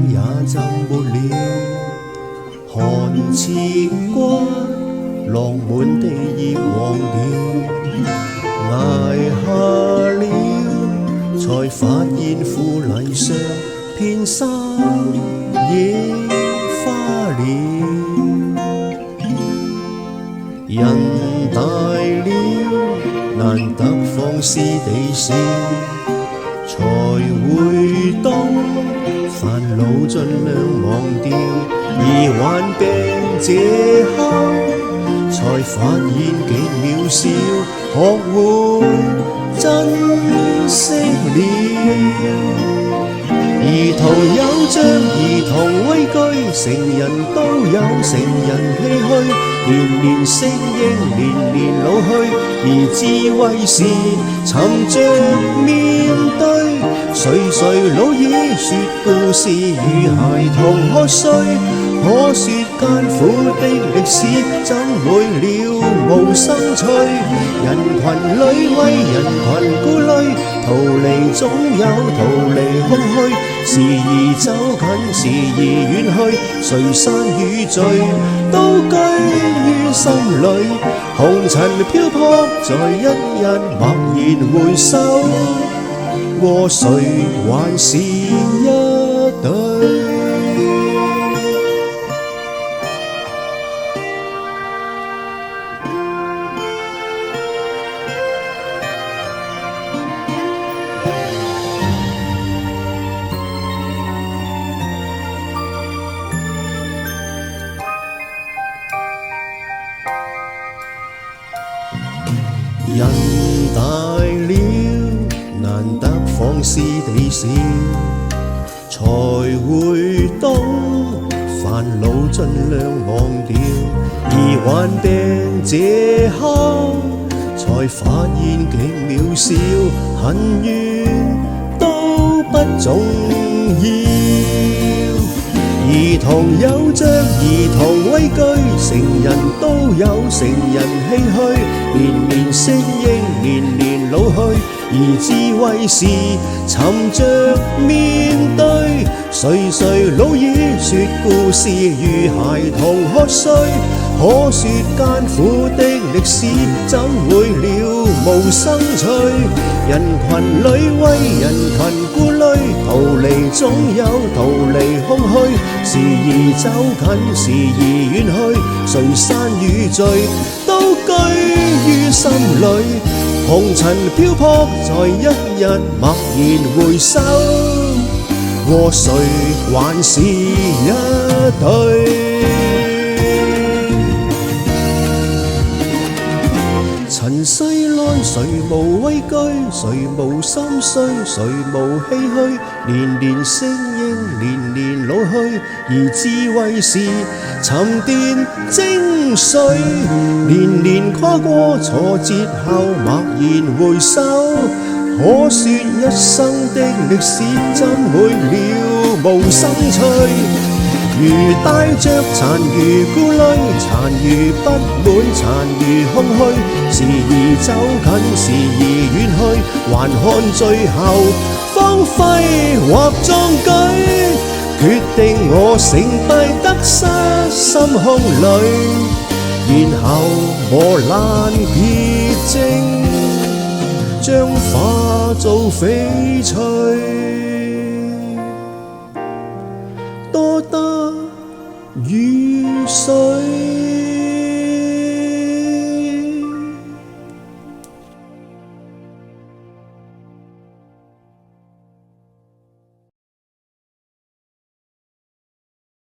也浸沒了，寒刺骨，浪滿地葉黃掉，捱下了，才發現腐泥上遍山野花了。人大了，難得放肆地笑，才會懂煩惱盡量忘掉，而患病這刻才發現極渺小，學會珍惜了。兒童有着兒童畏懼，成人都有成人唏噓，年年適應，年年老去，而智慧是沉着面對。垂垂老矣，說故事與孩童喝水，可說艱苦的歷史怎會了無生趣？人群裏為人群顧慮，逃離總有逃離空虛，時而走近，時而遠去，誰散與聚都居於心裏。紅塵漂泊在一日默然回首，和誰還是一對？人大了，難得放肆地笑，才會懂煩惱盡量忘掉，而患病這刻才發現極渺小，恨怨都不重要。兒童有着兒童畏懼，成人都有成人唏噓，年年適應，年年老去，而智慧是沉着面對。垂垂老矣，說故事與孩童喝水，可說艱苦的歷史怎會了無生趣？人群裏為人群顧慮，逃離總有逃離空虛，時而走近，時而遠去，誰散與聚都居於心裏。紅塵漂泊在一日默然回首，和誰還是一對？塵世內誰無畏懼，誰無心碎，誰無唏噓，年年適應，年年老去，而智慧是沉澱精髓，年年跨過挫折後默然回首，可說一生的歷史怎會了無生趣？如帶着殘餘顧慮，殘餘不滿，殘餘空虛，時而走近，時而遠去，還看最後荒廢或壯舉，決定我成敗得失心胸裏，然後磨難潔淨，將化做翡翠。多得雨水。